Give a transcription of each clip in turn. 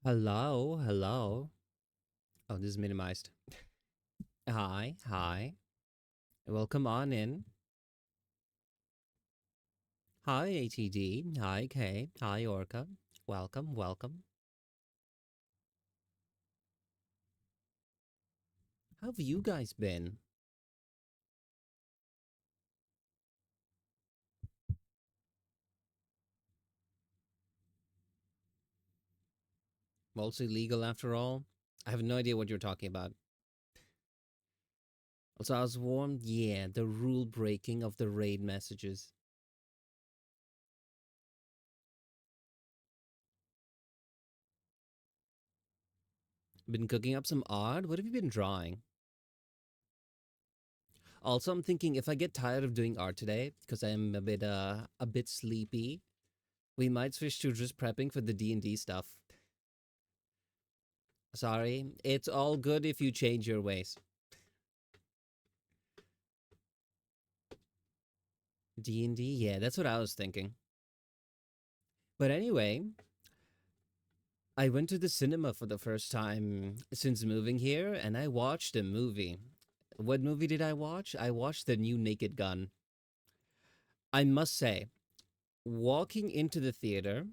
Hello, hello. Oh, this is minimized. Hi, hi. Welcome on in. Hi, ATD. Hi, Kay. Hi, Orca. Welcome, welcome. How have you guys been? Mostly legal after all? I have no idea what you're talking about. Also, I was warned, yeah, the rule breaking of the raid messages. Been cooking up some art? What have you been drawing? Also, I'm thinking if I get tired of doing art today, because I am a bit sleepy, we might switch to just prepping for the D&D stuff. Sorry, it's all good if you change your ways. D&D, yeah, that's what I was thinking. But anyway, I went to the cinema for the first time since moving here, and I watched a movie. What movie did I watch? I watched the new Naked Gun. I must say, walking into the theater,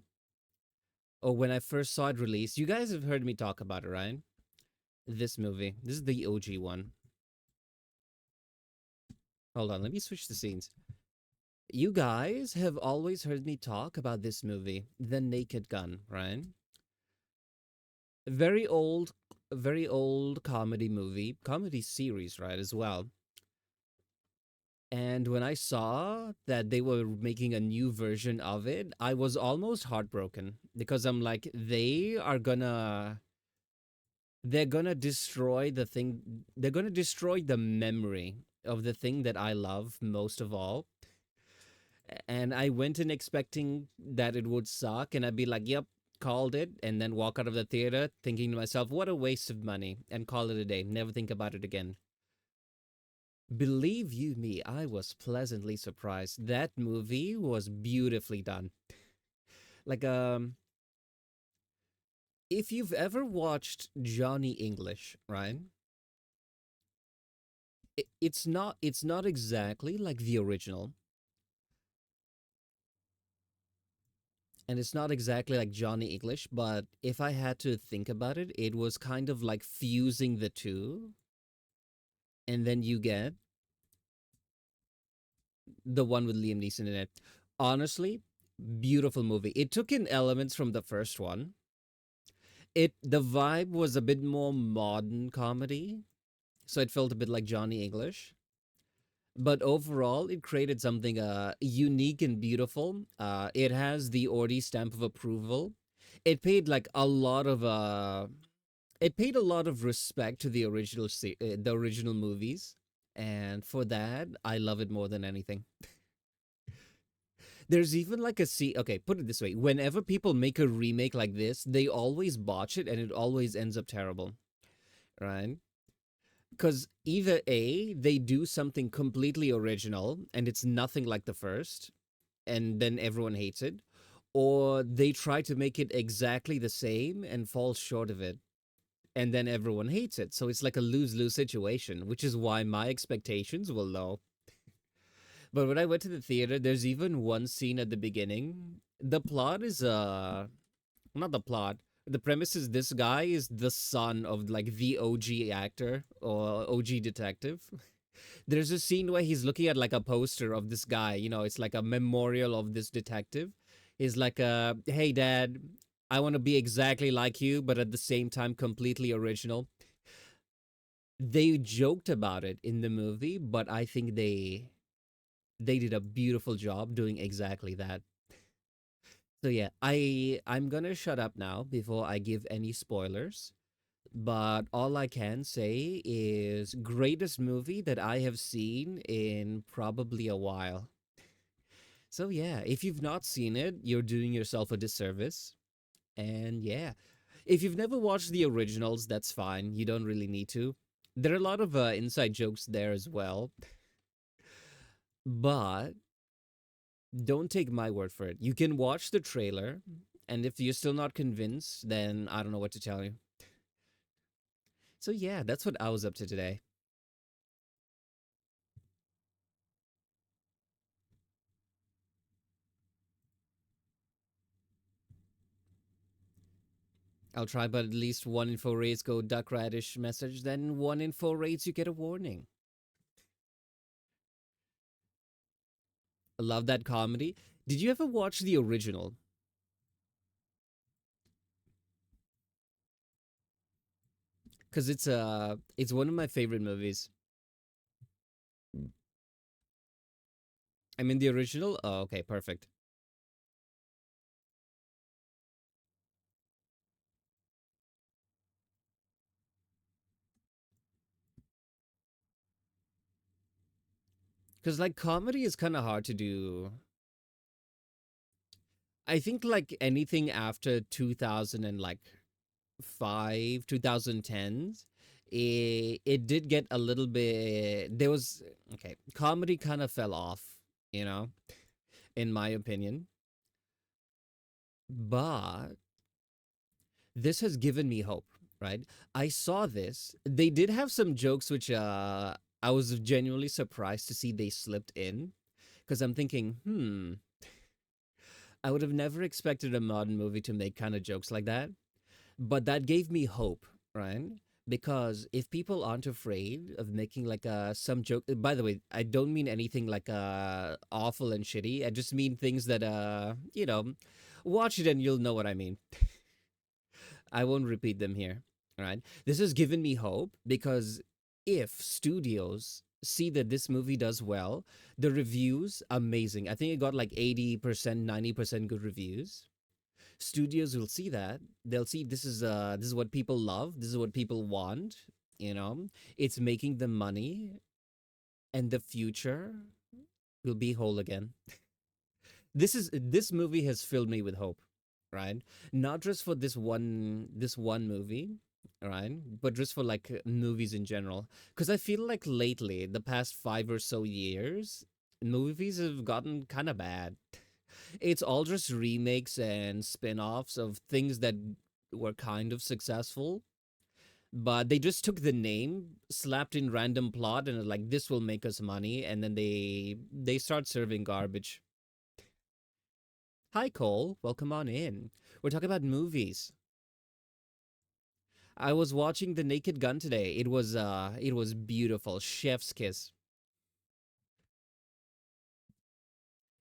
or when I first saw it released, you guys have heard me talk about it, right? This movie. This is the OG one. Hold on, let me switch the scenes. You guys have always heard me talk about this movie, The Naked Gun, right? Very old, very old comedy series, right, as well. And when I saw that they were making a new version of it, I was almost heartbroken because I'm like, they're gonna destroy the thing, they're gonna destroy the memory of the thing that I love most of all. And I went in expecting that it would suck, and I'd be like, yep, called it, and then walk out of the theater thinking to myself, what a waste of money, and call it a day. Never think about it again. Believe you me, I was pleasantly surprised. That movie was beautifully done. Like, if you've ever watched Johnny English, right? It's not exactly like the original, and it's not exactly like Johnny English, but if I had to think about it, it was kind of like fusing the two, and then you get the one with Liam Neeson in it. Honestly, beautiful movie. It took in elements from the first one. The vibe was a bit more modern comedy, so it felt a bit like Johnny English. But overall, it created something unique and beautiful. It has the Ordi stamp of approval. It paid like a lot of it paid a lot of respect to the original movies, and for that, I love it more than anything. There's even like a see. Okay, put it this way: whenever people make a remake like this, they always botch it, and it always ends up terrible, right? Because either A, they do something completely original and it's nothing like the first, and then everyone hates it, or they try to make it exactly the same and fall short of it, and then everyone hates it. So it's like a lose lose situation, which is why my expectations were low. But when I went to the theater, there's even one scene at the beginning. The plot is not the plot. The premise is this guy is the son of like the OG actor or OG detective. There's a scene where he's looking at like a poster of this guy, it's like a memorial of this detective. He's like, hey dad, I want to be exactly like you, but at the same time completely original. They joked about it in the movie, but I think they did a beautiful job doing exactly that. So yeah, I'm gonna shut up now before I give any spoilers. But all I can say is greatest movie that I have seen in probably a while. So yeah, if you've not seen it, you're doing yourself a disservice. And yeah, if you've never watched the originals, that's fine. You don't really need to. There are a lot of inside jokes there as well, but don't take my word for it. You can watch the trailer And if you're still not convinced, then I don't know what to tell you. So yeah, that's what I was up to today. I'll try, but at least 1 in 4 raids go duck radish message, then 1 in 4 raids you get a warning. I love that comedy. Did you ever watch the original? Because it's one of my favorite movies. I mean the original. Oh, okay, perfect. Because like comedy is kind of hard to do. I think like anything after 2000 and like 2010s, it did get a little bit. There was okay, comedy kind of fell off, you know, in my opinion. But this has given me hope, right? I saw this. They did have some jokes which I was genuinely surprised to see they slipped in because I'm thinking, I would have never expected a modern movie to make kind of jokes like that. But that gave me hope, right? Because if people aren't afraid of making like some joke, by the way, I don't mean anything like awful and shitty. I just mean things that watch it and you'll know what I mean. I won't repeat them here. All right. This has given me hope because if studios see that this movie does well, the reviews amazing. I think it got like 80%, 90% good reviews. Studios will see that. They'll see this is what people love, this is what people want, you know. It's making them money and the future will be whole again. This movie has filled me with hope, right? Not just for this one movie, right? But just for like movies in general. Because I feel like lately, the past 5 or so years, movies have gotten kind of bad. It's all just remakes and spin-offs of things that were kind of successful, but they just took the name, slapped in random plot, and are like this will make us money, and then they start serving garbage. Hi Cole, welcome on in. We're talking about movies. I was watching The Naked Gun today. It was beautiful. Chef's kiss.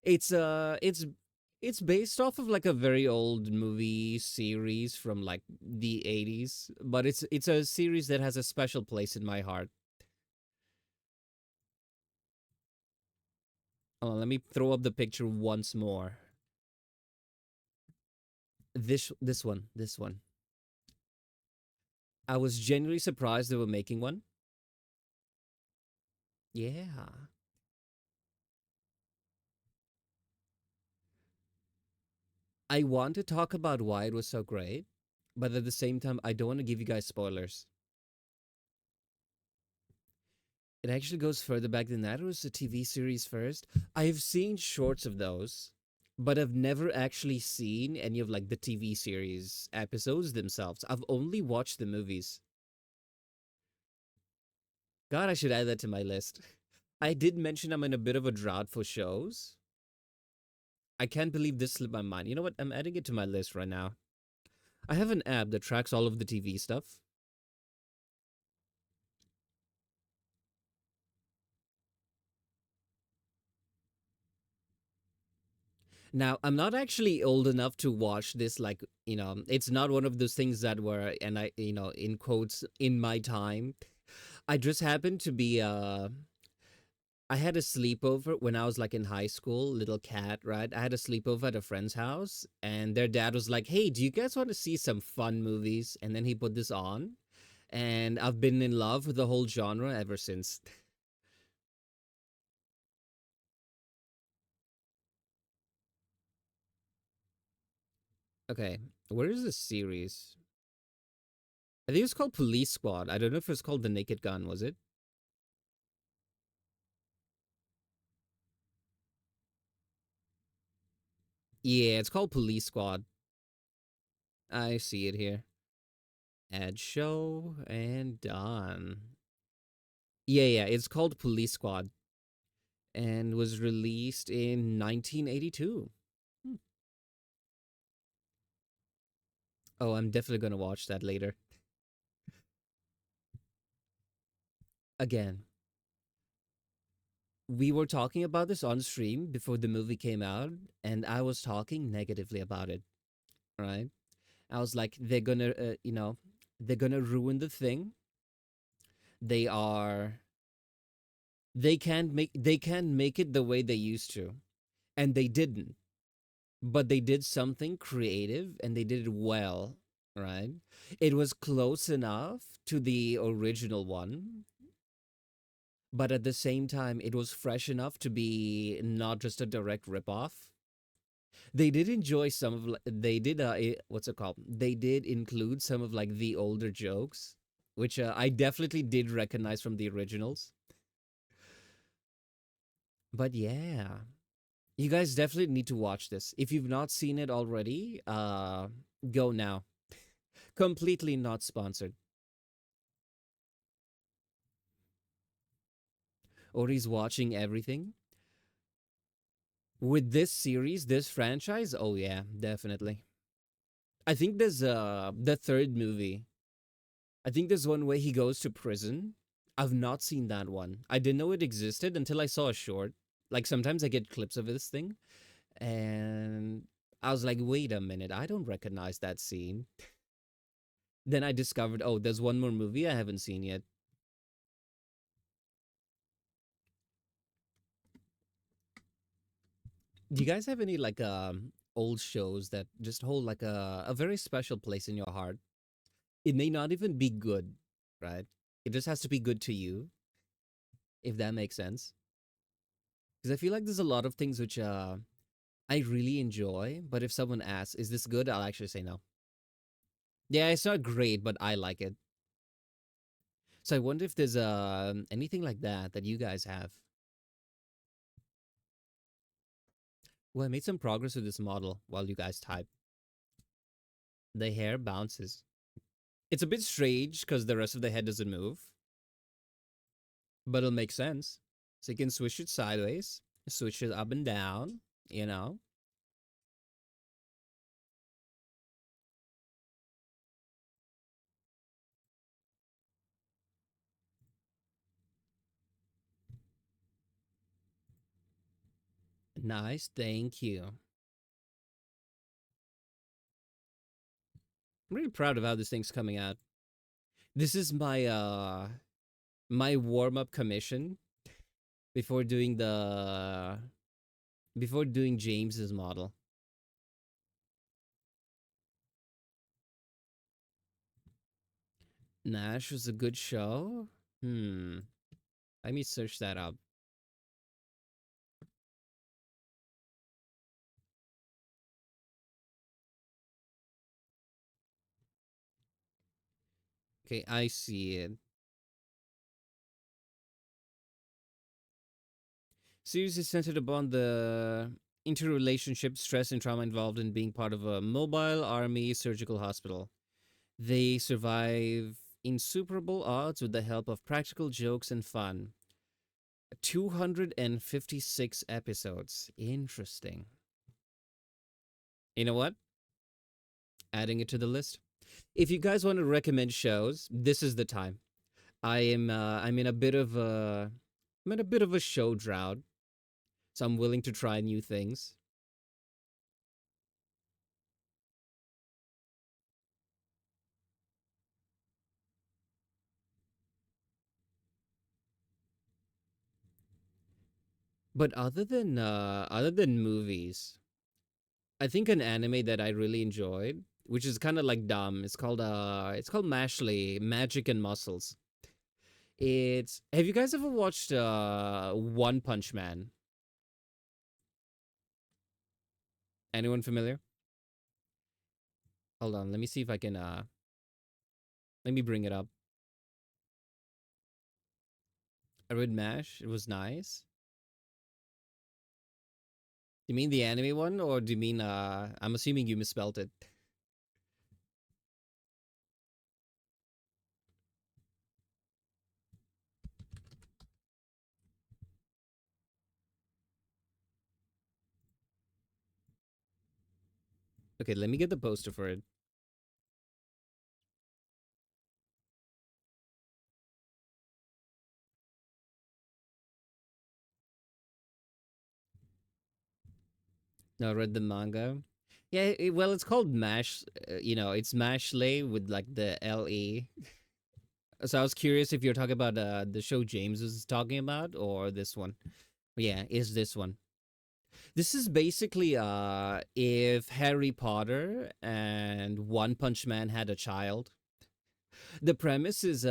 It's based off of like a very old movie series from like the 80s, but it's a series that has a special place in my heart. Oh, let me throw up the picture once more. This one. I was genuinely surprised they were making one. Yeah. I want to talk about why it was so great, but at the same time I don't want to give you guys spoilers. It actually goes further back than that. It was a TV series first. I've seen shorts of those, but I've never actually seen any of like the TV series episodes themselves. I've only watched the movies. God, I should add that to my list. I did mention I'm in a bit of a drought for shows. I can't believe this slipped my mind. You know what? I'm adding it to my list right now. I have an app that tracks all of the TV stuff. Now, I'm not actually old enough to watch this, like, it's not one of those things that were, and in quotes, in my time. I just happened to be, I had a sleepover when I was like in high school, little cat, right? I had a sleepover at a friend's house, and their dad was like, hey, do you guys want to see some fun movies? And then he put this on, and I've been in love with the whole genre ever since. Okay, where is this series? I think it's called Police Squad. I don't know if it's called The Naked Gun, was it? Yeah, it's called Police Squad. I see it here. Ad show and done. Yeah, yeah. It's called Police Squad and was released in 1982. Hmm. Oh, I'm definitely gonna watch that later. Again, we were talking about this on stream before the movie came out, and I was talking negatively about it. Right? I was like, they're gonna ruin the thing. They are. They can't make it the way they used to, and they didn't. But they did something creative, and they did it well. Right? It was close enough to the original one, but at the same time, it was fresh enough to be not just a direct ripoff. They did enjoy some of they did what's it called? They did include some of like the older jokes, which I definitely did recognize from the originals. But yeah, you guys definitely need to watch this. If you've not seen it already, go now. Completely not sponsored. Or he's watching everything. With this series, this franchise, oh yeah, definitely. I think there's the third movie. I think there's one where he goes to prison. I've not seen that one. I didn't know it existed until I saw a short. Like sometimes I get clips of this thing, and I was like, wait a minute, I don't recognize that scene. Then I discovered, oh, there's one more movie I haven't seen yet. Do you guys have any like old shows that just hold like a very special place in your heart? It may not even be good, right? It just has to be good to you, if that makes sense. Because I feel like there's a lot of things which I really enjoy, but if someone asks, "Is this good?" I'll actually say no. Yeah, it's not great, but I like it. So I wonder if there's anything like that that you guys have. Well, I made some progress with this model while you guys type. The hair bounces. It's a bit strange because the rest of the head doesn't move, but it'll make sense. So you can switch it sideways, switch it up and down, you know? Nice, thank you. I'm really proud of how this thing's coming out. This is my warm-up commission before doing the before doing James's model. Nash was a good show. Hmm. Let me search that up. Okay, I see it. Series is centered upon the interrelationship, stress, and trauma involved in being part of a mobile army surgical hospital. They survive insuperable odds with the help of practical jokes and fun. 256 episodes. Interesting. You know what? Adding it to the list. If you guys want to recommend shows, this is the time. I'm in a bit of a I'm in a bit of a show drought, so I'm willing to try new things. But other than movies, I think an anime that I really enjoyed, which is kind of like dumb, it's called Mashley, Magic and Muscles. It's Have you guys ever watched One Punch Man? Anyone familiar? Hold on, let me see if I can let me bring it up. I read Mash, it was nice. You mean the anime one, or do you mean I'm assuming you misspelled it. Okay, let me get the poster for it. No, I read the manga. Yeah, well, it's called Mash. It's Mashley with like the LE. So I was curious if you're talking about the show James was talking about or this one. Yeah, is this one. This is basically if Harry Potter and One Punch Man had a child. The premise is in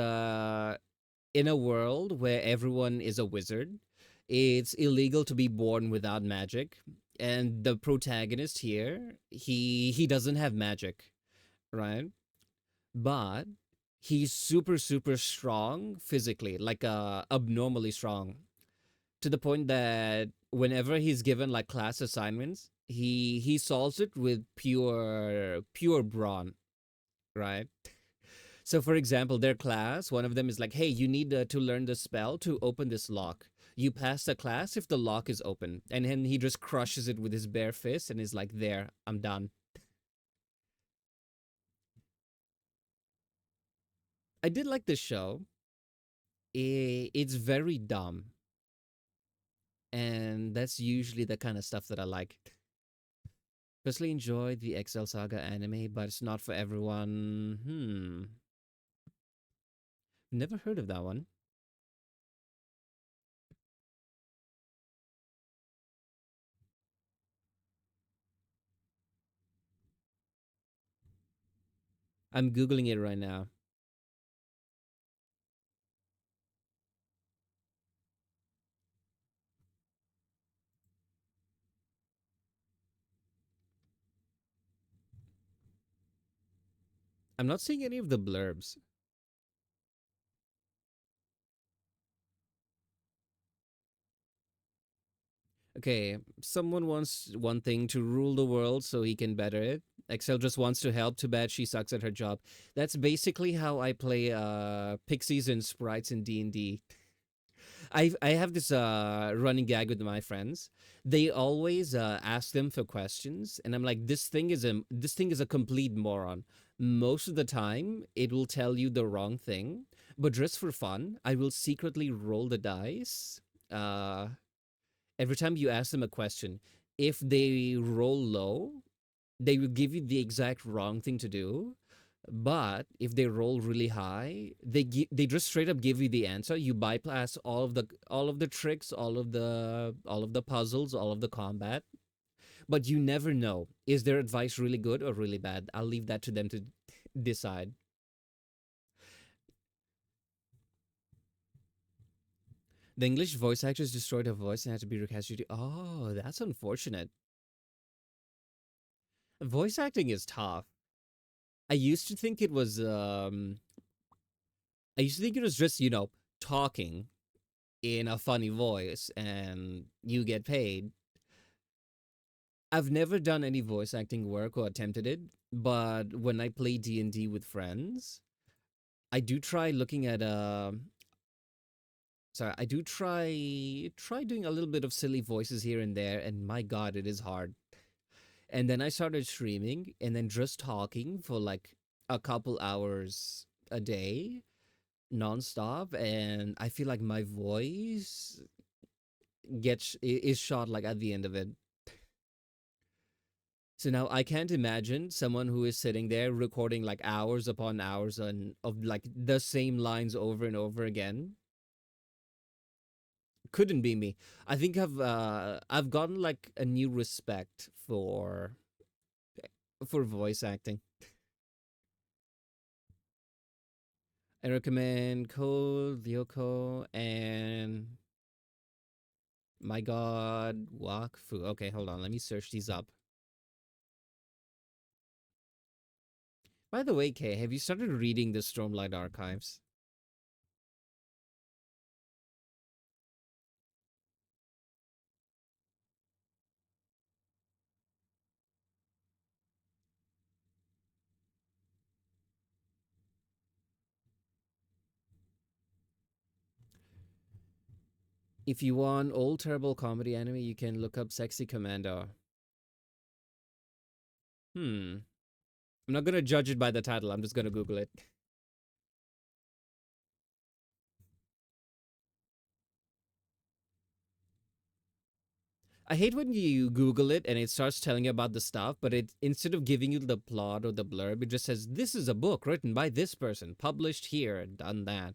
a world where everyone is a wizard, it's illegal to be born without magic. And the protagonist here, he doesn't have magic, right? But he's super super strong physically, like abnormally strong, to the point that whenever he's given like class assignments, he solves it with pure brawn, right? So, for example, their class, one of them is like, hey, you need to learn the spell to open this lock. You pass the class if the lock is open. And then he just crushes it with his bare fist and is like, there, I'm done. I did like this show. It's very dumb. And that's usually the kind of stuff that I like. Personally enjoy the Excel Saga anime, but it's not for everyone. Never heard of that one. I'm Googling it right now. I'm not seeing any of the blurbs. Okay, someone wants one thing to rule the world so he can better it. Excel just wants to help. Too bad she sucks at her job. That's basically how I play pixies and sprites in D&D. I have this running gag with my friends. They always ask them for questions, and I'm like, this thing is a complete moron. Most of the time, it will tell you the wrong thing, but just for fun, I will secretly roll the dice. Uh, every time you ask them a question, if they roll low, they will give you the exact wrong thing to do. But if they roll really high, they just straight up give you the answer. You bypass all of the tricks, all of the puzzles, all of the combat. But you never know, is their advice really good or really bad? I'll leave that to them to decide. The English voice actors destroyed her voice and had to be recast. Oh, that's unfortunate. Voice acting is tough. I used to think it was I used to think it was just, talking in a funny voice and you get paid. I've never done any voice acting work or attempted it, but when I play D&D with friends, I do try looking at sorry, I do try doing a little bit of silly voices here and there, and my god, it is hard. And then I started streaming and then just talking for like a couple hours a day nonstop, and I feel like my voice is shot like at the end of it. So now I can't imagine someone who is sitting there recording like hours upon hours of like the same lines over and over again. Couldn't be me. I think I've gotten like a new respect for voice acting. I recommend Code, Lyoko, and my god, Wakfu. Okay, hold on. Let me search these up. By the way, Kay, have you started reading the Stormlight archives? If you want old terrible comedy anime, you can look up Sexy Commando. Hmm. I'm not gonna judge it by the title. I'm just gonna Google it. I hate when you Google it and it starts telling you about the stuff, but it instead of giving you the plot or the blurb, it just says this is a book written by this person, published here, done that.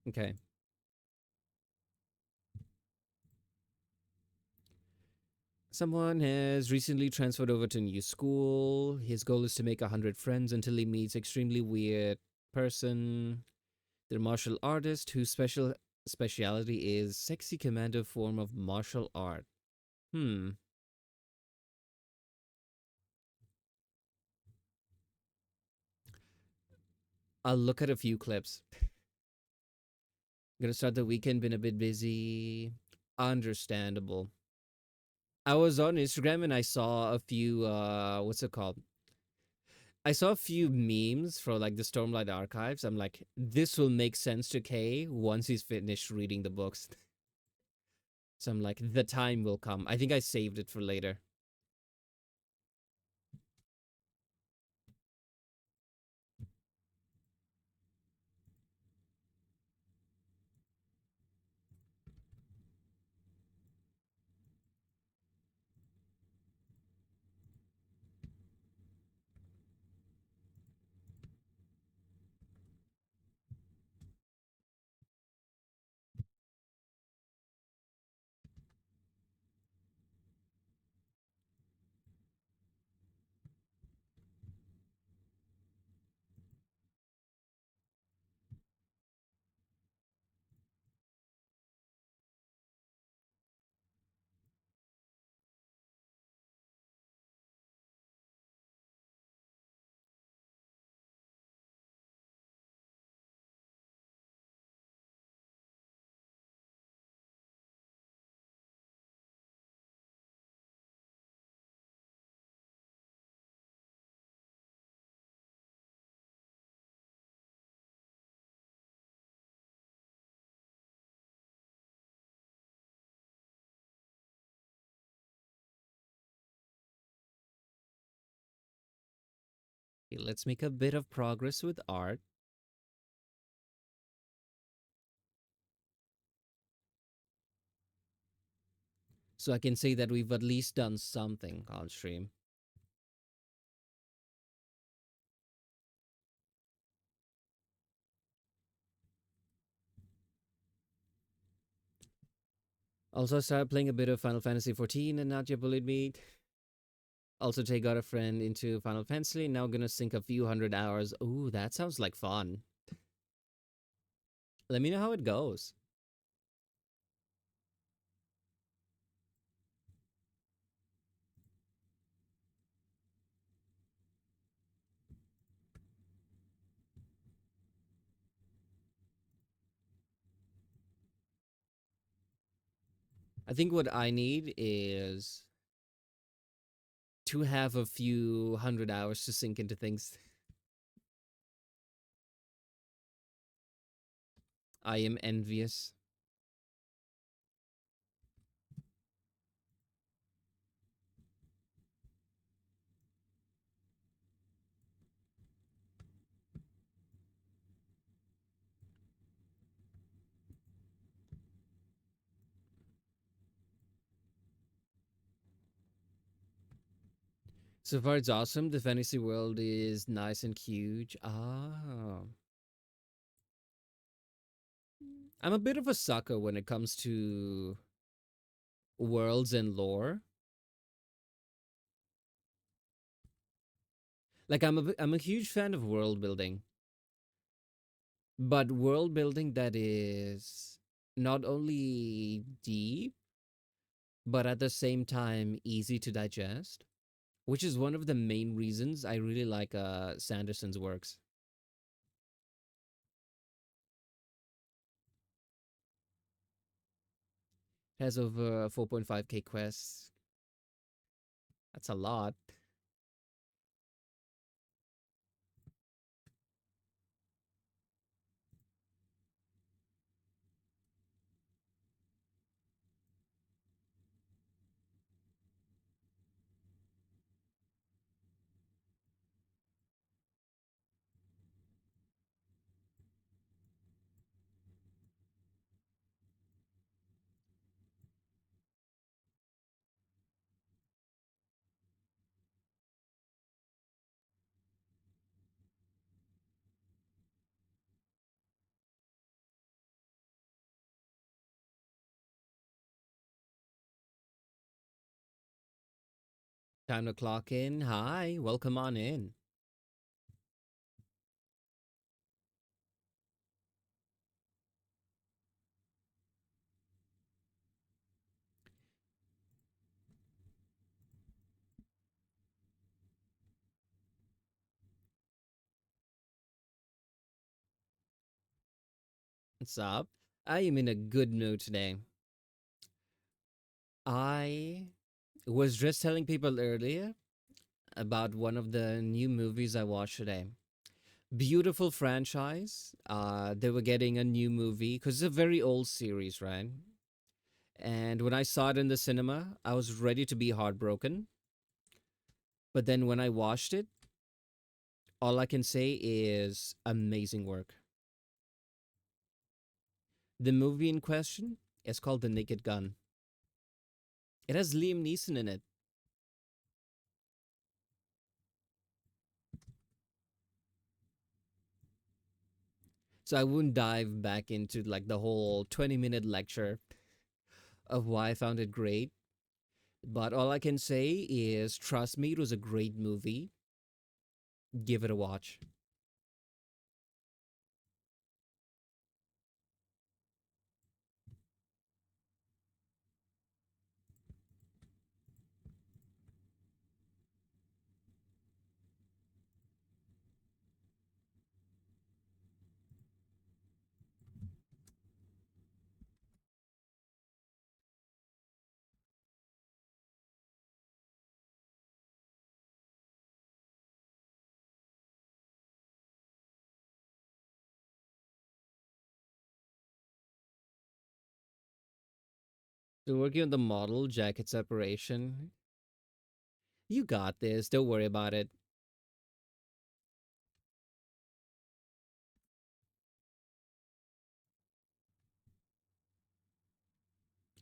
Okay. Someone has recently transferred over to a new school. His goal is to make 100 friends until he meets extremely weird person. They're martial artist whose speciality is sexy commando form of martial art. Hmm. I'll look at a few clips. Gonna start the weekend, been a bit busy. Understandable. I was on Instagram and I saw a few what's it called? I saw a few memes for like the Stormlight archives. I'm like, this will make sense to Kay once he's finished reading the books. So I'm like, the time will come. I think I saved it for later. Okay, let's make a bit of progress with art. So I can say that we've at least done something on stream. Also, I started playing a bit of Final Fantasy 14 and Not Yet Bullied Me. Also, take got a friend into Final Fantasy. Now gonna sink a few 100 hours. Ooh, that sounds like fun. Let me know how it goes. I think what I need is to have a few 100 hours to sink into things. I am envious. So far, it's awesome. The fantasy world is nice and huge. Ah. I'm a bit of a sucker when it comes to worlds and lore. Like I'm a huge fan of world building, but world building that is not only deep but at the same time easy to digest, which is one of the main reasons I really like Sanderson's works. Has over 4.5k quests. That's a lot. Time to clock in. Hi, welcome on in. What's up? I am in a good mood today. I was just telling people earlier about one of the new movies I watched today. Beautiful franchise. They were getting a new movie because it's a very old series, right? And when I saw it in the cinema, I was ready to be heartbroken. But then when I watched it, all I can say is amazing work. The movie in question is called The Naked Gun. It has Liam Neeson in it. So I wouldn't dive back into like the whole 20-minute lecture of why I found it great. But all I can say is trust me, it was a great movie. Give it a watch. So working on the model jacket separation. You got this. Don't worry about it.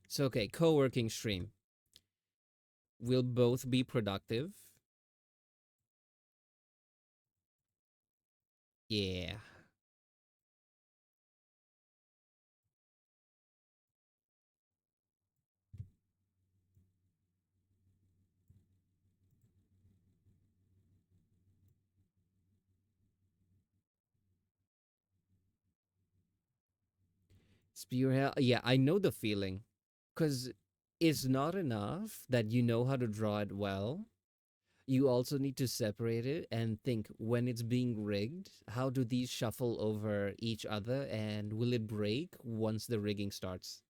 So okay, co-working stream. We'll both be productive. Yeah. Spear hair. Yeah, I know the feeling. Cause it's not enough that you know how to draw it well. You also need to separate it and think when it's being rigged, how do these shuffle over each other and will it break once the rigging starts?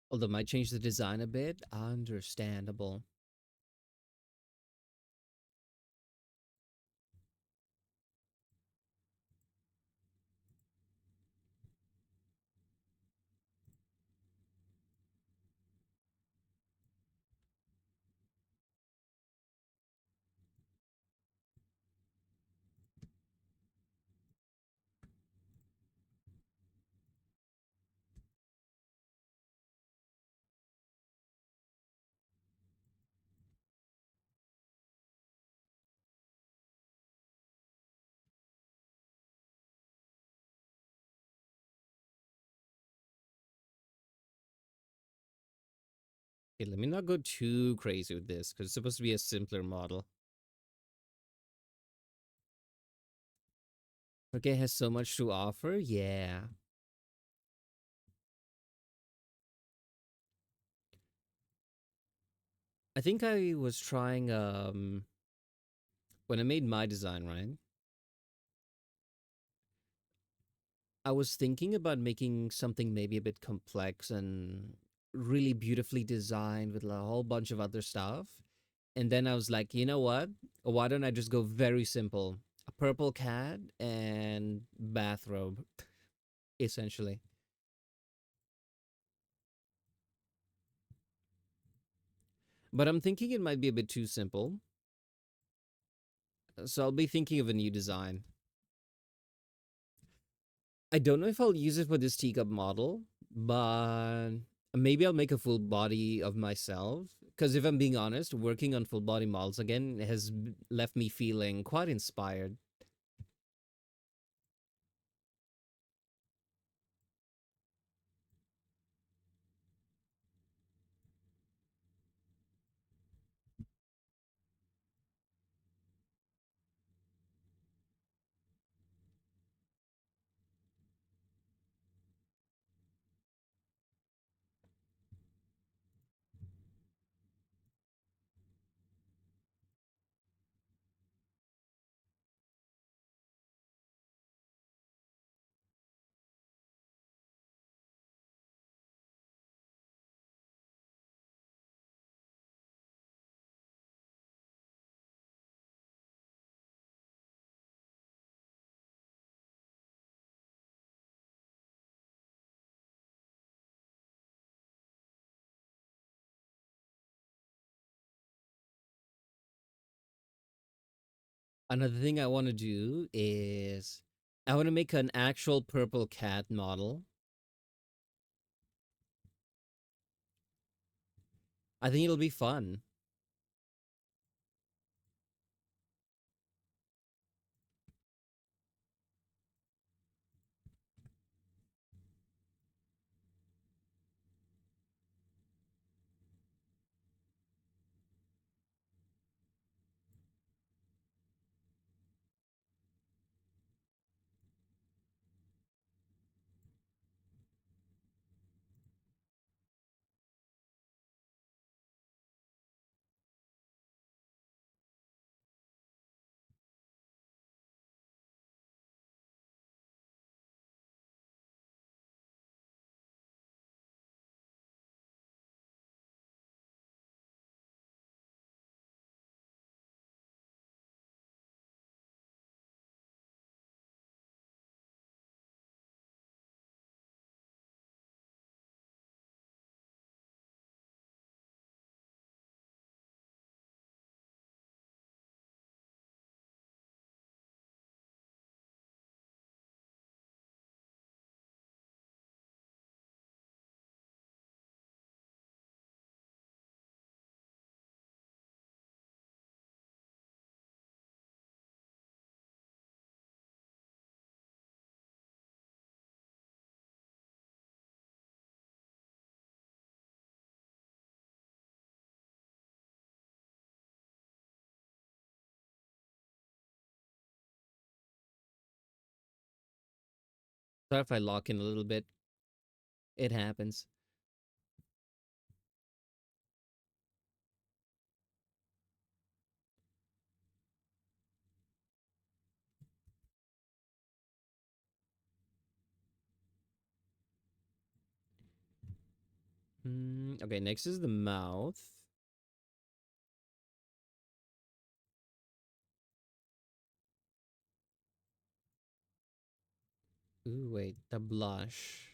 Although it might change the design a bit, understandable. Okay, let me not go too crazy with this because it's supposed to be a simpler model. Okay, has so much to offer. Yeah. I think I was trying when I made my design, right? I was thinking about making something maybe a bit complex and really beautifully designed with a whole bunch of other stuff. And then I was like, you know what? Why don't I just go very simple? A purple cat and bathrobe, essentially. But I'm thinking it might be a bit too simple. So I'll be thinking of a new design. I don't know if I'll use it for this teacup model, but maybe I'll make a full body of myself. Because if I'm being honest, working on full body models again has left me feeling quite inspired. Another thing I want to do is I want to make an actual purple cat model. I think it'll be fun. Sorry if I lock in a little bit. It happens. Okay, next is the mouth. Ooh, wait, the blush.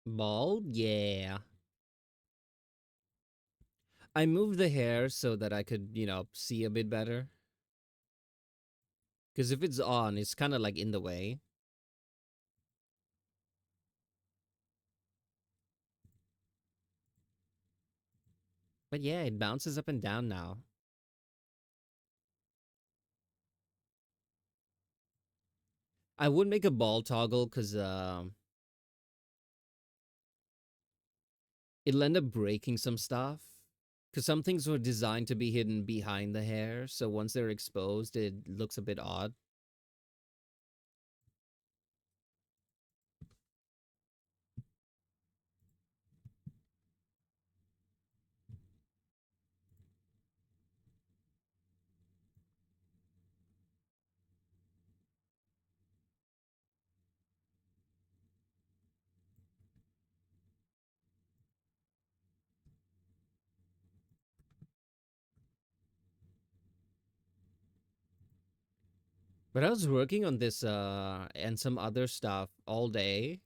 Bald? Yeah. I moved the hair so that I could, see a bit better. Because if it's on, it's kind of like in the way. But yeah, it bounces up and down now. I would make a ball toggle because it'll end up breaking some stuff. Because some things were designed to be hidden behind the hair, so once they're exposed, it looks a bit odd. But I was working on this and some other stuff all day,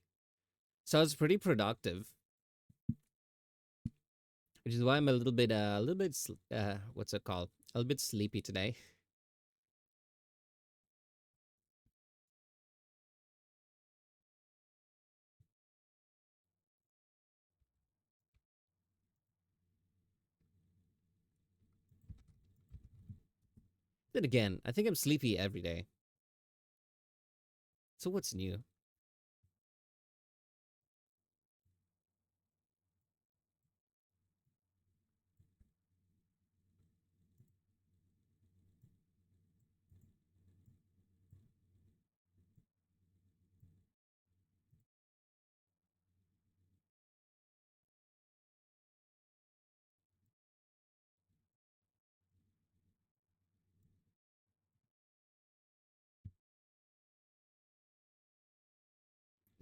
so I was pretty productive, which is why I'm a little bit, what's it called? A little bit sleepy today. Then again, I think I'm sleepy every day. So what's new?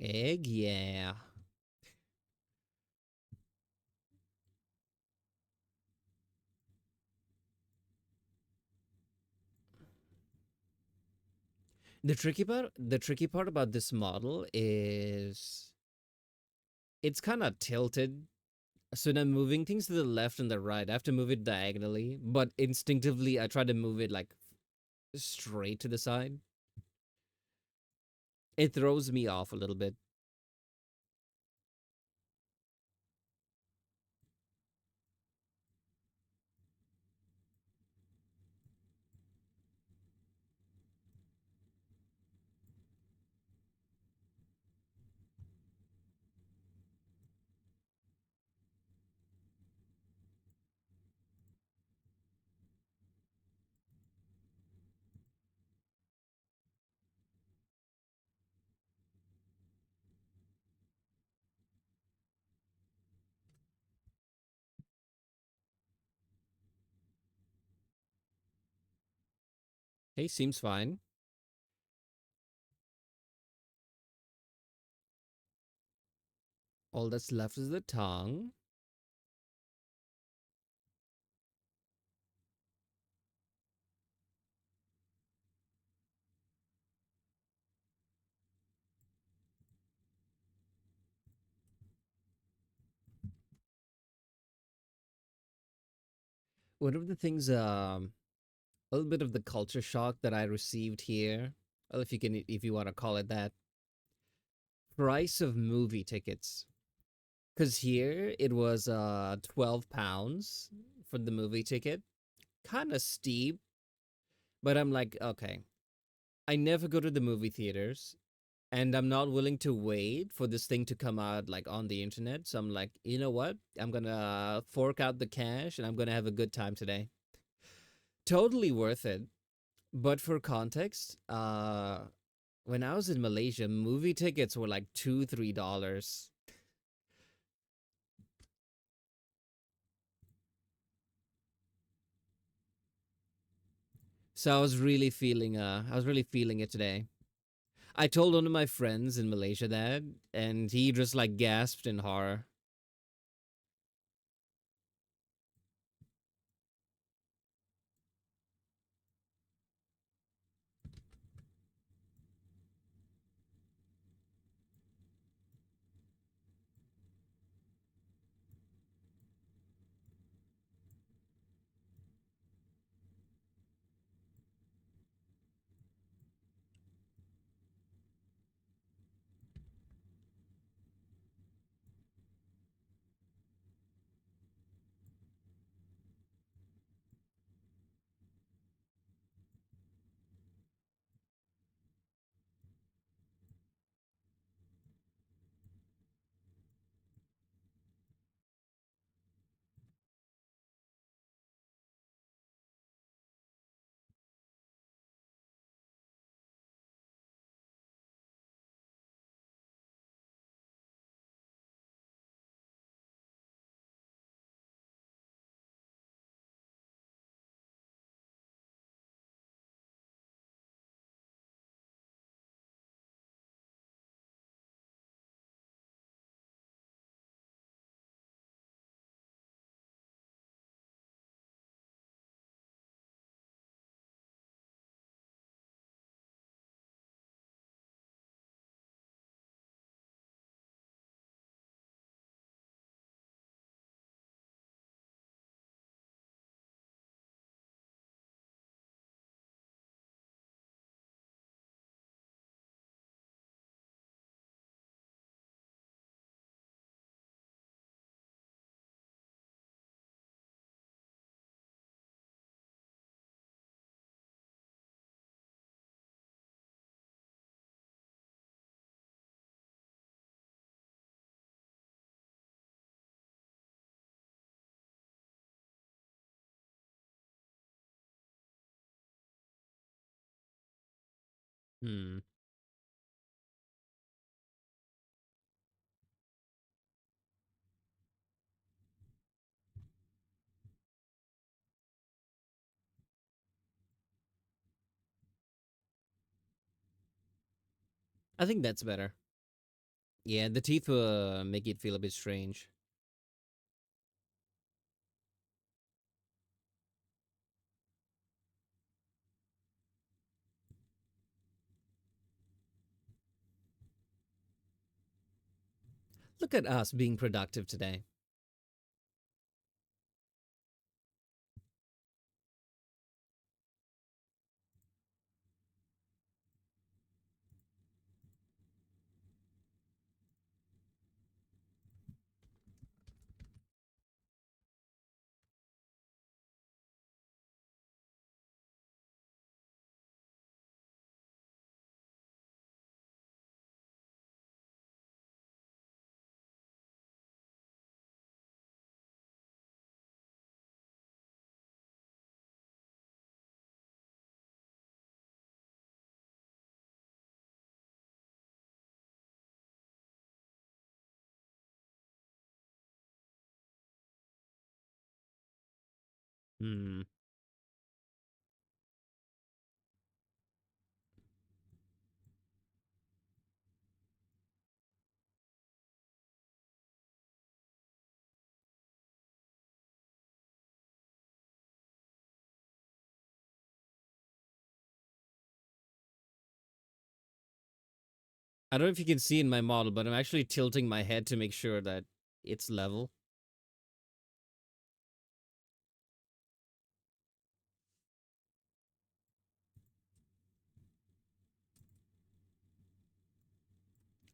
Egg, yeah. The tricky part about this model is it's kind of tilted. So when I'm moving things to the left and the right, I have to move it diagonally, but instinctively I try to move it like straight to the side. It throws me off a little bit. Hey, seems fine. All that's left is the tongue. One of the things, a little bit of the culture shock that I received here, well, if you want to call it that, price of movie tickets. Because here it was £12 for the movie ticket. Kind of steep, but I'm like, okay, I never go to the movie theaters and I'm not willing to wait for this thing to come out like on the internet. So I'm like, you know what? I'm gonna fork out the cash and I'm gonna have a good time today. Totally worth it. But for context, when I was in Malaysia, movie tickets were like $2, $3. So I was really feeling it today. I told one of my friends in Malaysia that, and he just like gasped in horror. Hmm. I think that's better. Yeah, the teeth will make it feel a bit strange. Look at us being productive today. Hmm. I don't know if you can see in my model, but I'm actually tilting my head to make sure that it's level.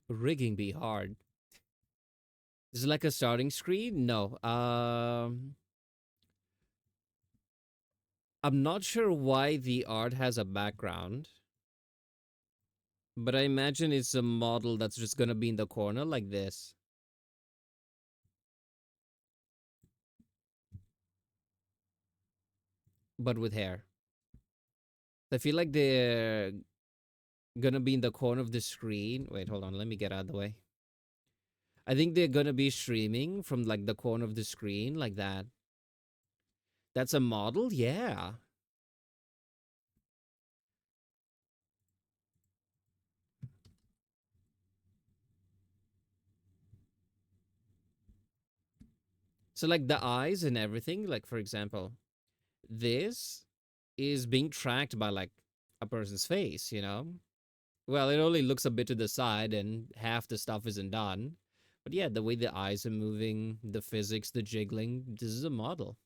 Rigging be hard. Is it like a starting screen? No. I'm not sure why the art has a background, but I imagine it's a model that's just gonna be in the corner like this, but with hair. I feel like they're gonna be in the corner of the screen. Wait, hold on. Let me get out of the way. I think they're gonna be streaming from like the corner of the screen like that. That's a model? Yeah. So like the eyes and everything, like for example, this is being tracked by like a person's face, you know? Well, it only looks a bit to the side and half the stuff isn't done. But yeah, the way the eyes are moving, the physics, the jiggling, this is a model.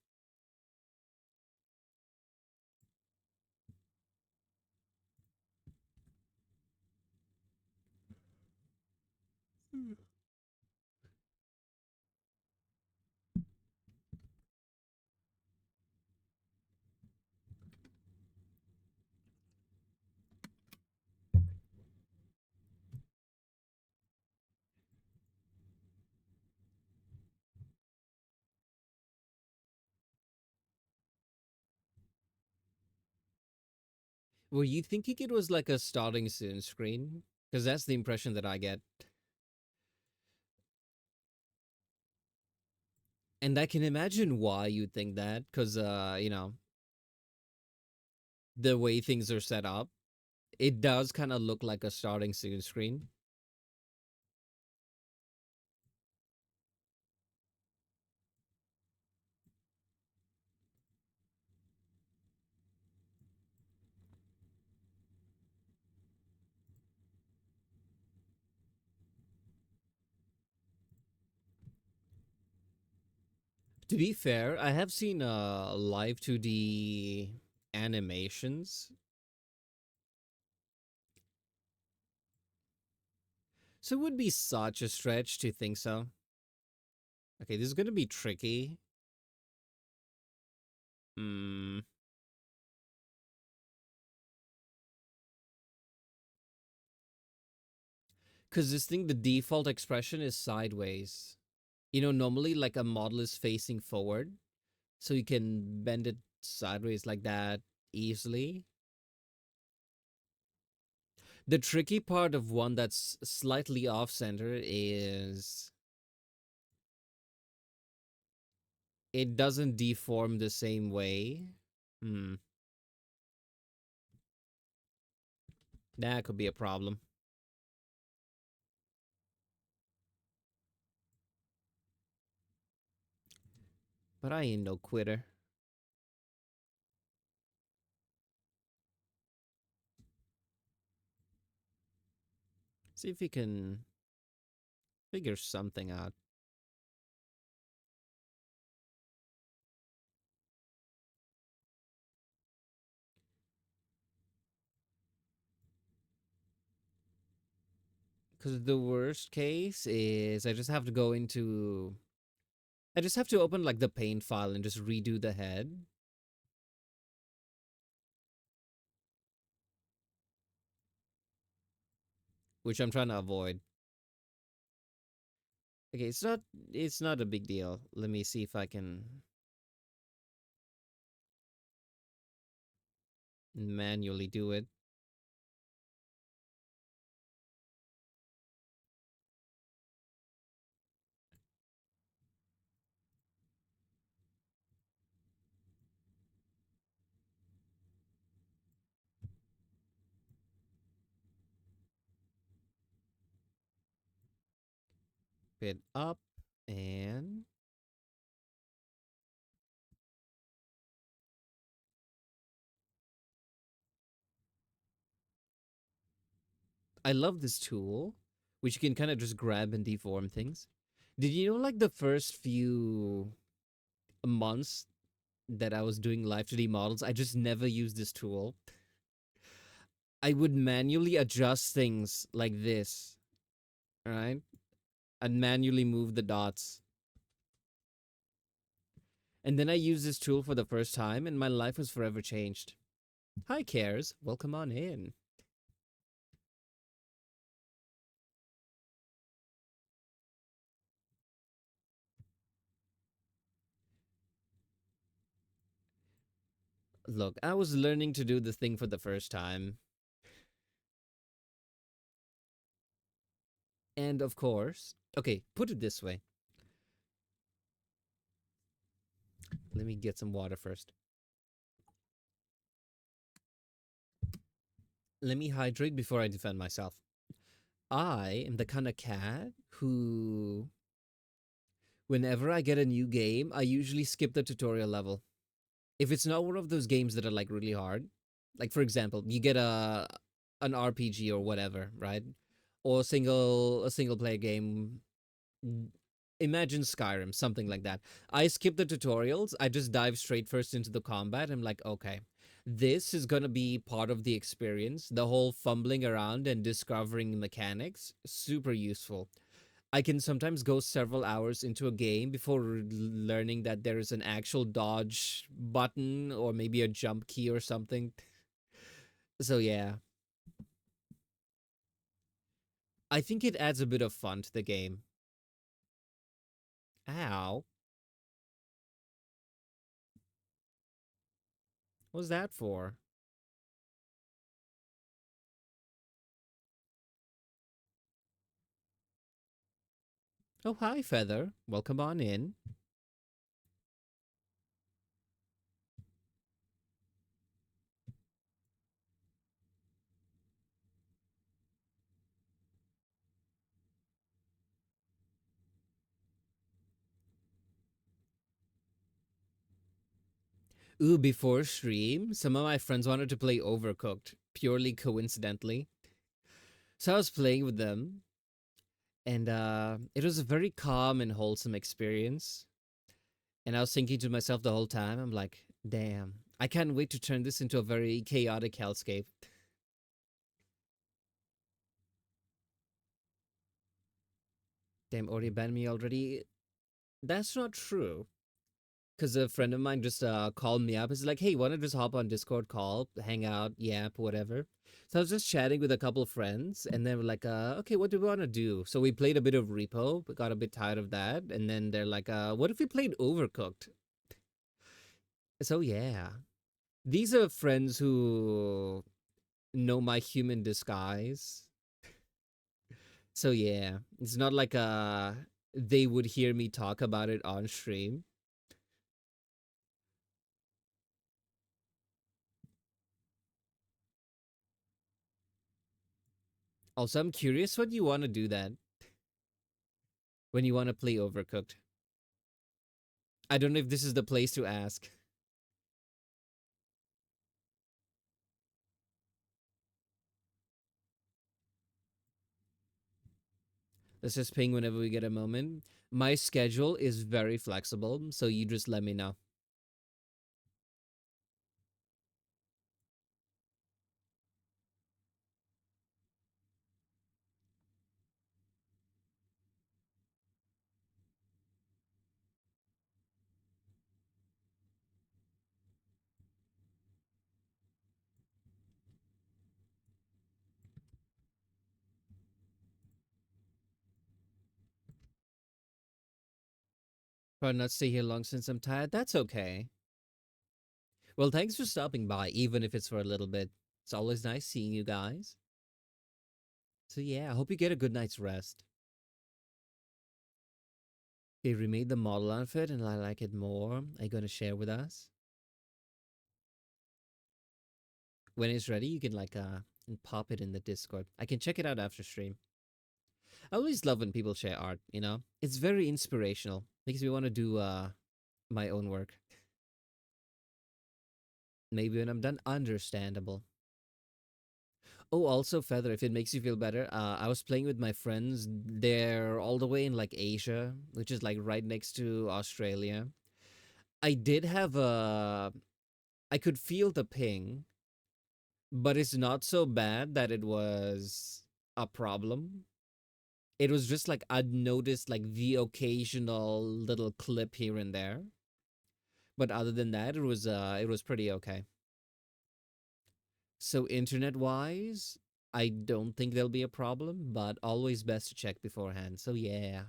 Were you thinking it was like a starting soon screen? Because that's the impression that I get. And I can imagine why you'd think that, because, the way things are set up, it does kind of look like a starting soon screen. To be fair, I have seen live 2D animations. So it would be such a stretch to think so. Okay, this is going to be tricky. Hmm. Because this thing, the default expression is sideways. You know, normally like a model is facing forward, so you can bend it sideways like that easily. The tricky part of one that's slightly off center is it doesn't deform the same way. Hmm, that could be a problem. But I ain't no quitter. See if we can figure something out. Because the worst case is I just have to open like the paint file and just redo the head, which I'm trying to avoid. Okay, it's not a big deal. Let me see if I can manually do it. Bit up and I love this tool, which you can kind of just grab and deform things. Did you know like the first few months that I was doing live 2D models, I just never used this tool. I would manually adjust things like this, right? And manually move the dots. And then I used this tool for the first time, and my life was forever changed. Hi, Cares. Welcome on in. Look, I was learning to do the thing for the first time. And of course, okay, put it this way. Let me get some water first. Let me hydrate before I defend myself. I am the kind of cat who, whenever I get a new game, I usually skip the tutorial level. If it's not one of those games that are like really hard, like for example, you get an RPG or whatever, right? Or a single player game. Imagine Skyrim, something like that. I skip the tutorials. I just dive straight first into the combat. I'm like, okay, this is gonna be part of the experience. The whole fumbling around and discovering mechanics, super useful. I can sometimes go several hours into a game before learning that there is an actual dodge button or maybe a jump key or something. So yeah, I think it adds a bit of fun to the game. Ow. What was that for? Oh, hi, Feather. Welcome on in. Ooh, before stream, some of my friends wanted to play Overcooked, purely coincidentally. So I was playing with them, and it was a very calm and wholesome experience. And I was thinking to myself the whole time, I'm like, damn, I can't wait to turn this into a very chaotic hellscape. Damn, Ori banned me already. That's not true. Because a friend of mine just called me up. He's like, hey, wanna just hop on Discord call, hang out, yap, whatever. So I was just chatting with a couple of friends, and then we're like, okay, what do we want to do? So we played a bit of Repo, but got a bit tired of that. And then they're like, what if we played Overcooked? So yeah. These are friends who know my human disguise. So yeah, it's not like they would hear me talk about it on stream. Also, I'm curious what you want to do that when you want to play Overcooked. I don't know if this is the place to ask. Let's just ping whenever we get a moment. My schedule is very flexible, so you just let me know. Probably not stay here long since I'm tired. That's okay. Well, thanks for stopping by, even if it's for a little bit. It's always nice seeing you guys. So yeah, I hope you get a good night's rest. They remade the model outfit and I like it more. Are you gonna share with us? When it's ready, you can like and pop it in the Discord. I can check it out after stream. I always love when people share art, you know? It's very inspirational. Makes me want to do my own work. Maybe when I'm done, understandable. Oh, also, Feather, if it makes you feel better, I was playing with my friends. They're all the way in like Asia, which is like right next to Australia. I did have a. I could feel the ping, but it's not so bad that it was a problem. It was just like I'd noticed like the occasional little clip here and there. But other than that, it was pretty okay. So internet wise, I don't think there'll be a problem, but always best to check beforehand. So yeah.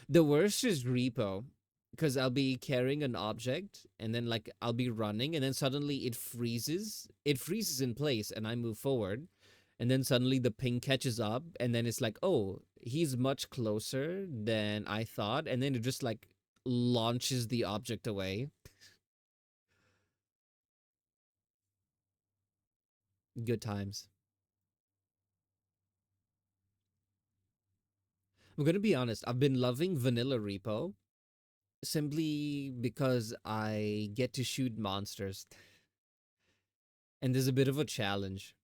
The worst is repo because I'll be carrying an object and then like I'll be running and then suddenly it freezes. It freezes in place and I move forward. And then suddenly the ping catches up and then it's like, "Oh, he's much closer than I thought." And then it just like launches the object away. Good times. I'm going to be honest, I've been loving vanilla repo simply because I get to shoot monsters and there's a bit of a challenge.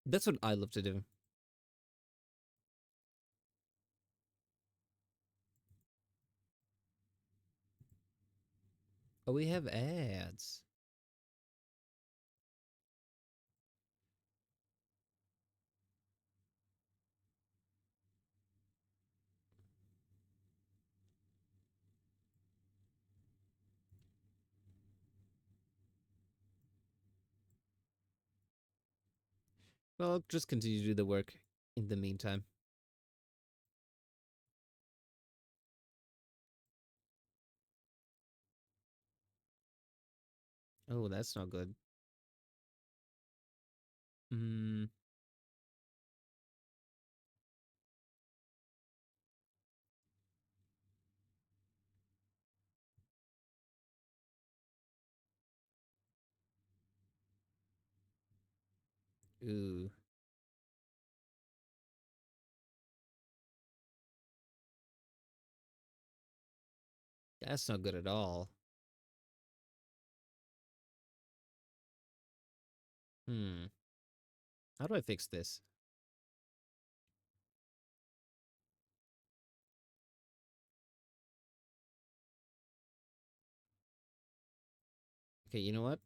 That's what I love to do. Oh, we have ads. Well, I'll just continue to do the work in the meantime. Oh, that's not good. Hmm. Ooh, that's not good at all. Hmm. How do I fix this? Okay, you know what?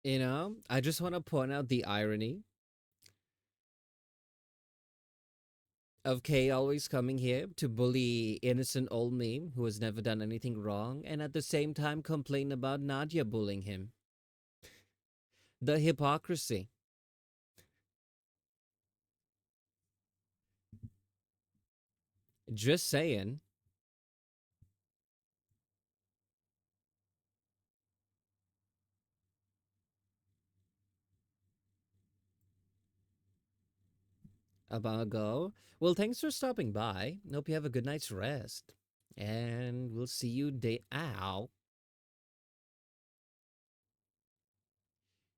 I just want to point out the irony of Kay always coming here to bully innocent old me who has never done anything wrong, and at the same time complain about Nadia bullying him. The hypocrisy. Just saying. About go. Well, thanks for stopping by. Hope you have a good night's rest. And we'll see you day ow.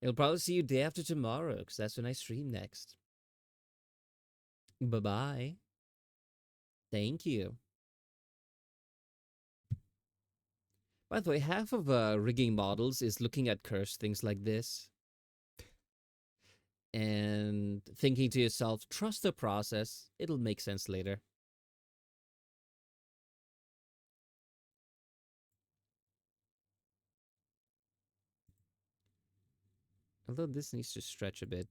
We'll probably see you day after tomorrow, because that's when I stream next. Bye bye. Thank you. By the way, half of rigging models is looking at cursed things like this and thinking to yourself, trust the process, it'll make sense later. Although this needs to stretch a bit.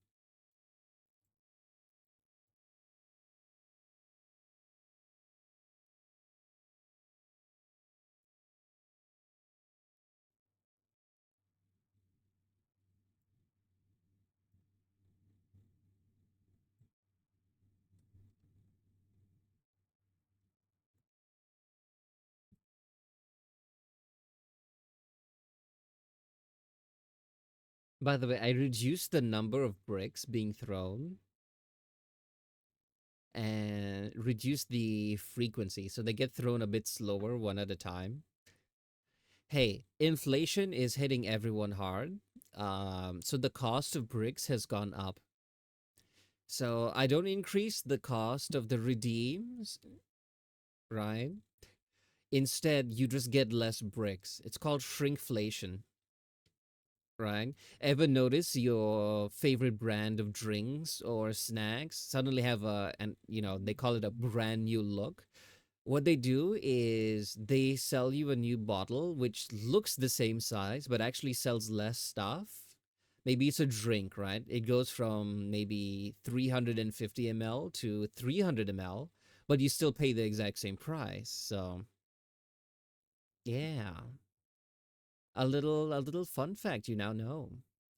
By the way, I reduced the number of bricks being thrown and reduced the frequency so they get thrown a bit slower one at a time. Hey, inflation is hitting everyone hard. So the cost of bricks has gone up. So I don't increase the cost of the redeems, right? Instead, you just get less bricks. It's called shrinkflation, right? Ever notice your favorite brand of drinks or snacks suddenly have they call it a brand new look? What they do is they sell you a new bottle which looks the same size but actually sells less stuff. Maybe it's a drink, right? It goes from maybe 350 ml to 300 ml, but you still pay the exact same price. So, yeah. A little fun fact you now know.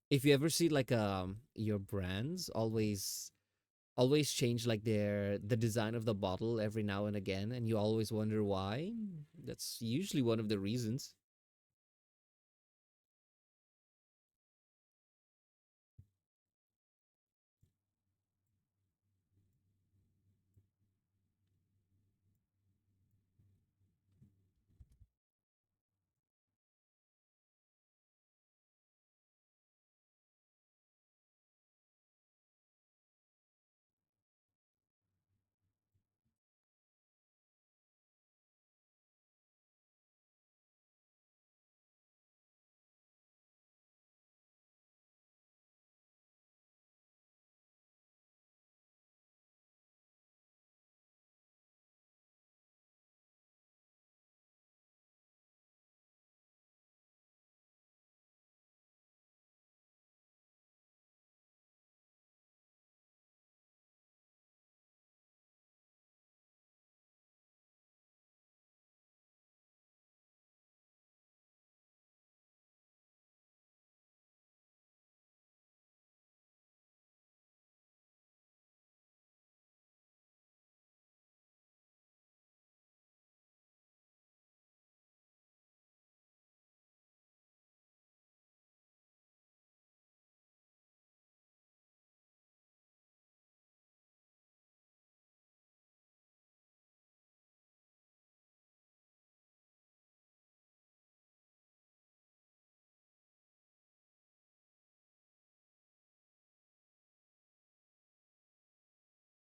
If you ever see like your brands always change like the design of the bottle every now and again and you always wonder why, that's usually one of the reasons.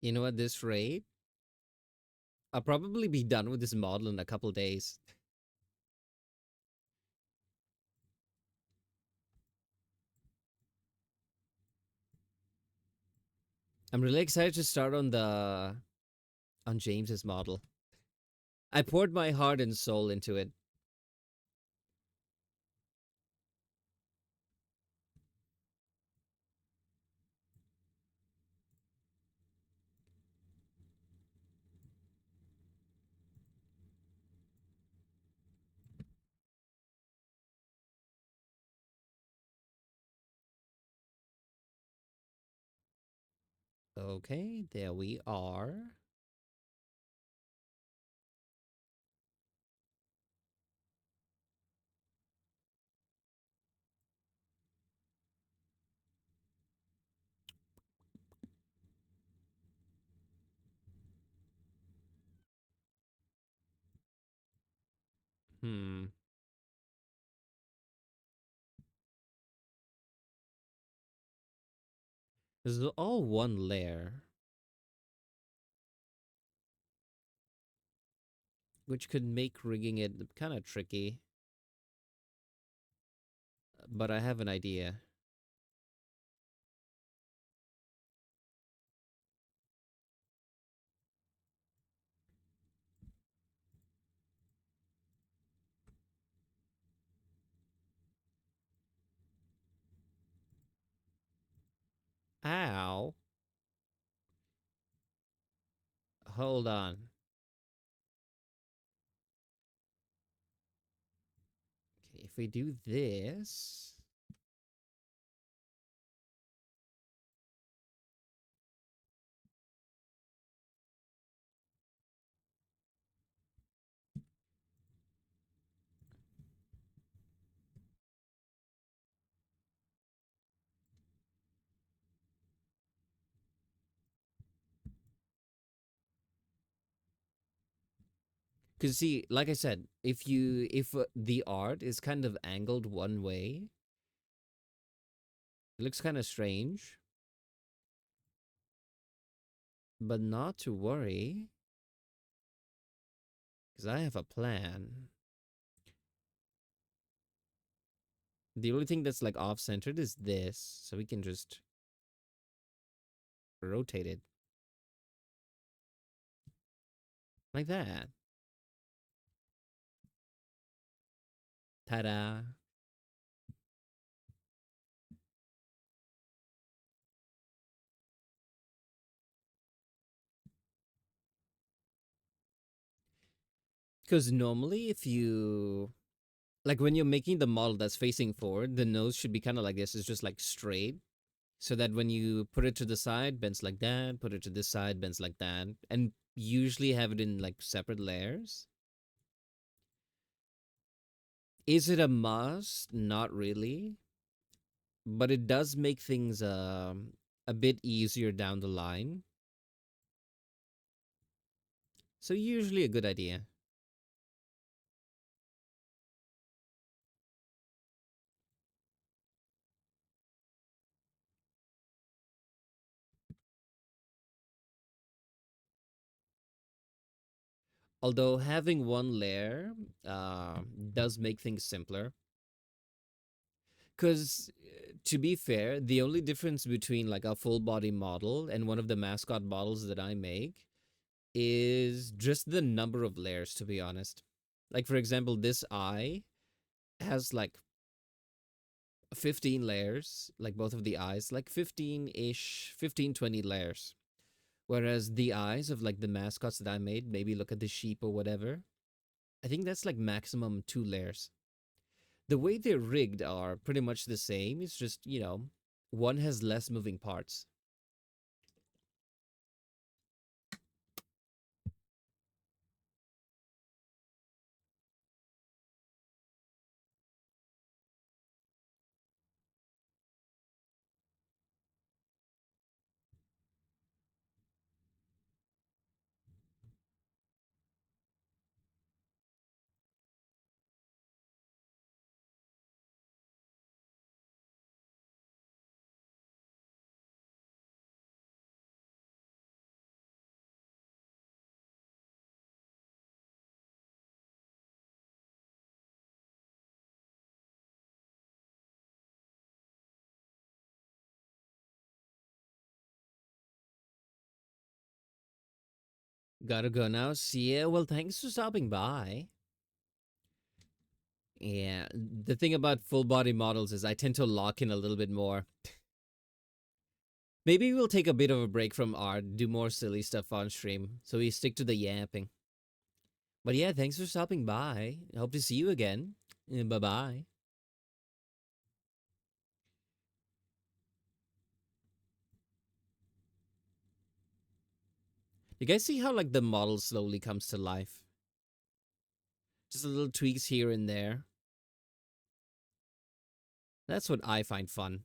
You know, at this rate I'll probably be done with this model in a couple days. I'm really excited to start on James's model. I poured my heart and soul into it. Okay, there we are. Hmm. This is all one layer, which could make rigging it kind of tricky. But I have an idea. Ow. Hold on. Okay, if we do this. Because see, like I said, if the art is kind of angled one way, it looks kind of strange. But not to worry, because I have a plan. The only thing that's like off centered is this, so we can just rotate it like that. Ta-da! Because normally, if you like when you're making the model that's facing forward, the nose should be kind of like this. It's just like straight, so that when you put it to the side, bends like that. Put it to this side, bends like that, and usually have it in like separate layers. Is it a must? Not really, but it does make things a bit easier down the line. So usually a good idea. Although having one layer uh, does make things simpler. Because to be fair, the only difference between like a full body model and one of the mascot models that I make is just the number of layers, to be honest. Like, for example, this eye has like 15 layers, like both of the eyes, like 15 ish, 15, 20 layers. Whereas the eyes of like the mascots that I made, maybe look at the sheep or whatever, I think that's like maximum 2 layers. The way they're rigged are pretty much the same. It's just, one has less moving parts. Gotta go now. See ya. Well, thanks for stopping by. Yeah, the thing about full body models is I tend to lock in a little bit more. Maybe we'll take a bit of a break from art, do more silly stuff on stream, so we stick to the yapping. But yeah, thanks for stopping by. Hope to see you again. Bye bye. You guys see how like the model slowly comes to life? Just a little tweaks here and there. That's what I find fun.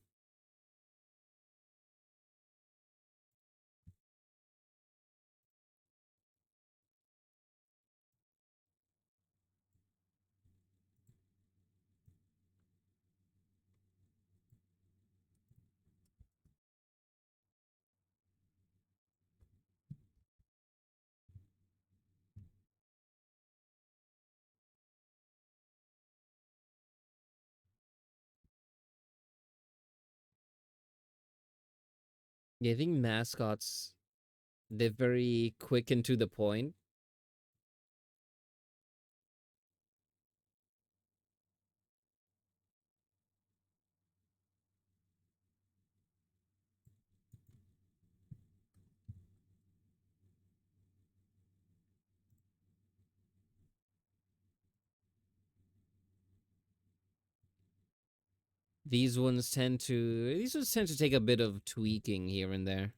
Yeah, I think mascots, they're very quick and to the point. These ones tend to take a bit of tweaking here and there.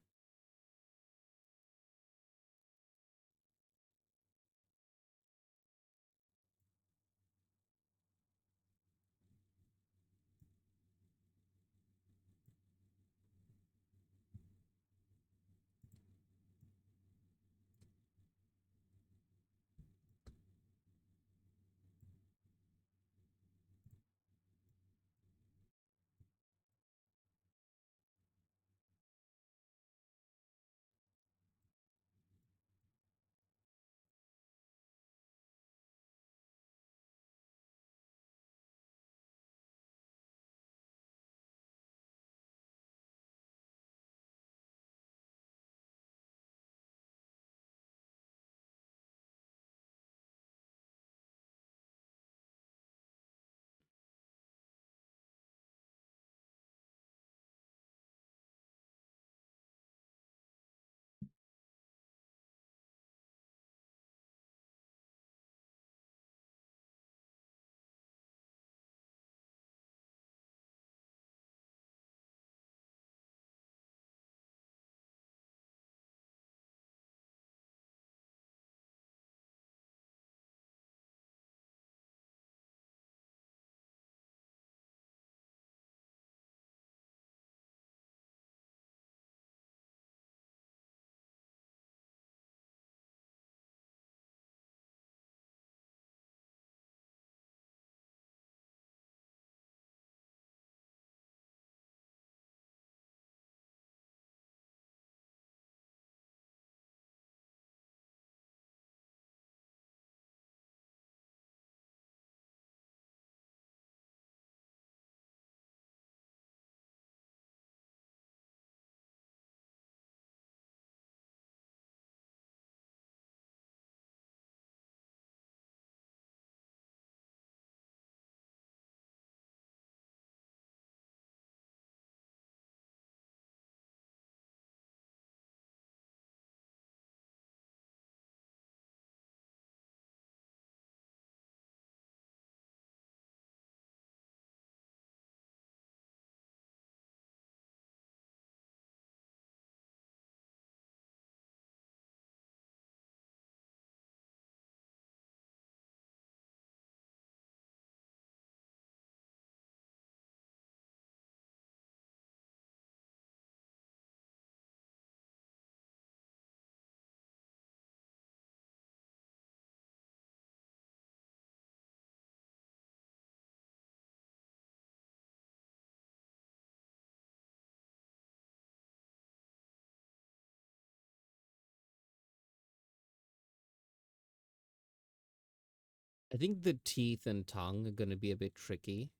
I think the teeth and tongue are going to be a bit tricky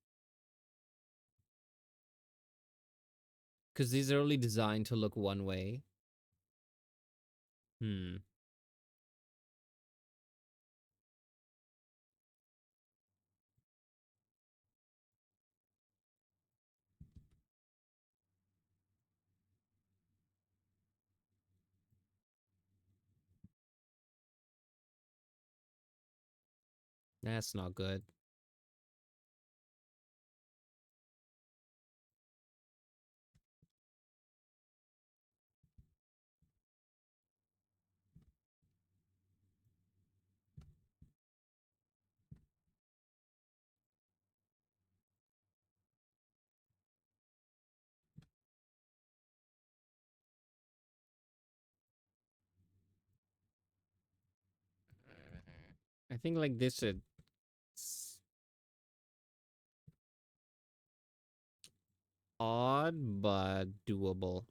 because these are only designed to look one way. Hmm. That's not good. I think like this it's odd but doable.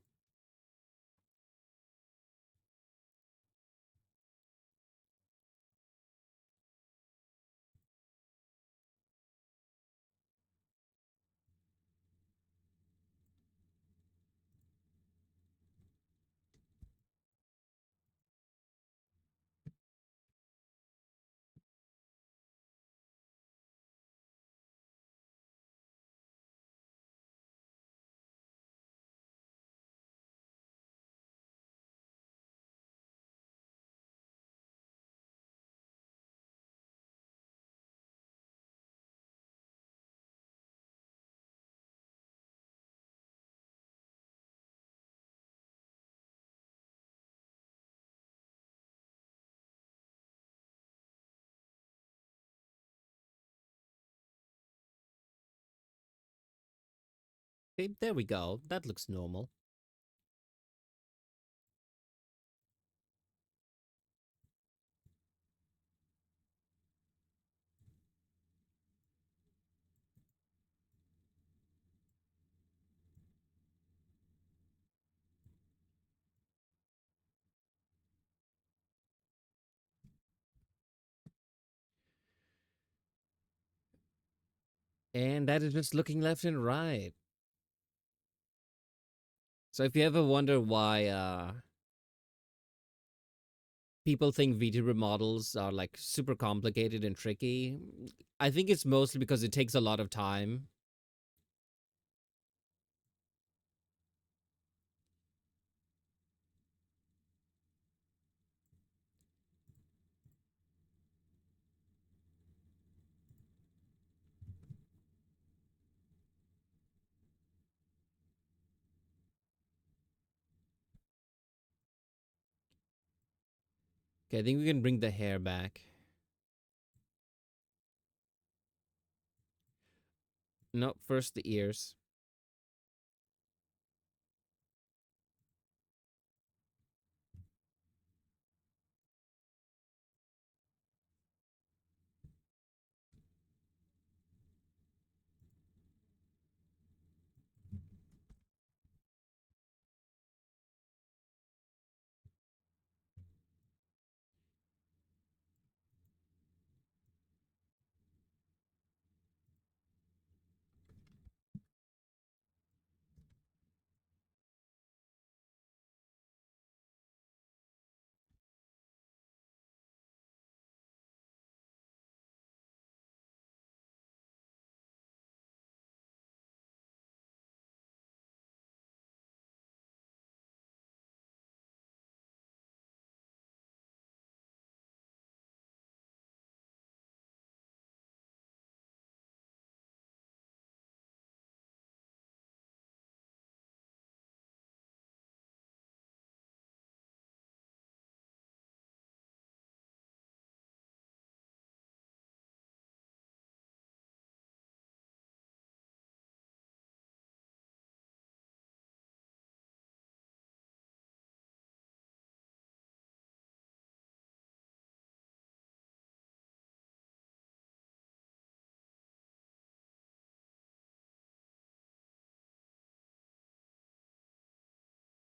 Okay, there we go. That looks normal. And that is just looking left and right. So if you ever wonder why people think VTuber models are like super complicated and tricky, I think it's mostly because it takes a lot of time. Okay, I think we can bring the hair back. No, first the ears.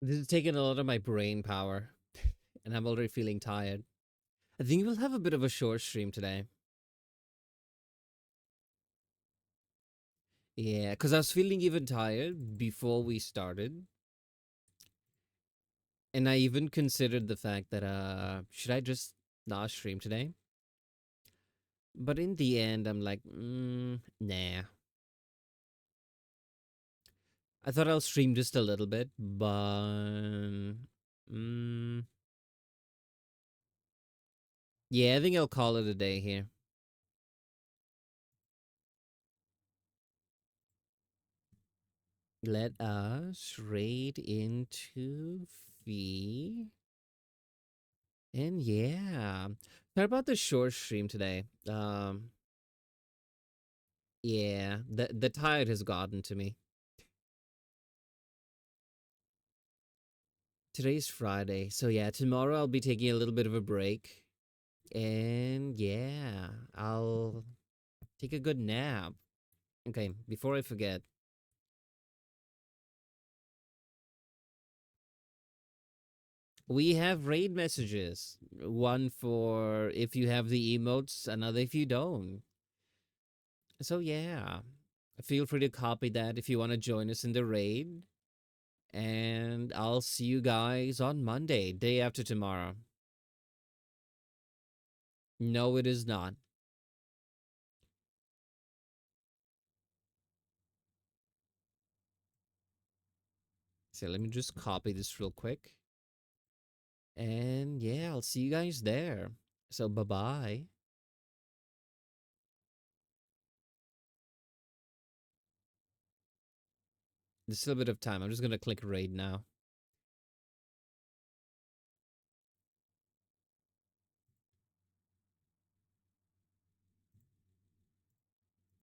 This is taking a lot of my brain power, and I'm already feeling tired. I think we'll have a bit of a short stream today. Yeah, because I was feeling even tired before we started. And I even considered the fact that should I just not stream today? But in the end, I'm like, nah. I thought I'll stream just a little bit, but yeah, I think I'll call it a day here. Let us raid into Fee. And yeah. What about the short stream today? Yeah, the tide has gotten to me. Today's Friday, so yeah, tomorrow I'll be taking a little bit of a break. And yeah, I'll take a good nap. Okay, before I forget, we have raid messages. One for if you have the emotes, another if you don't. So yeah, feel free to copy that if you want to join us in the raid. And I'll see you guys on Monday, day after tomorrow. No, it is not. So let me just copy this real quick. And yeah, I'll see you guys there. So bye bye. There's still a bit of time. I'm just gonna click raid now.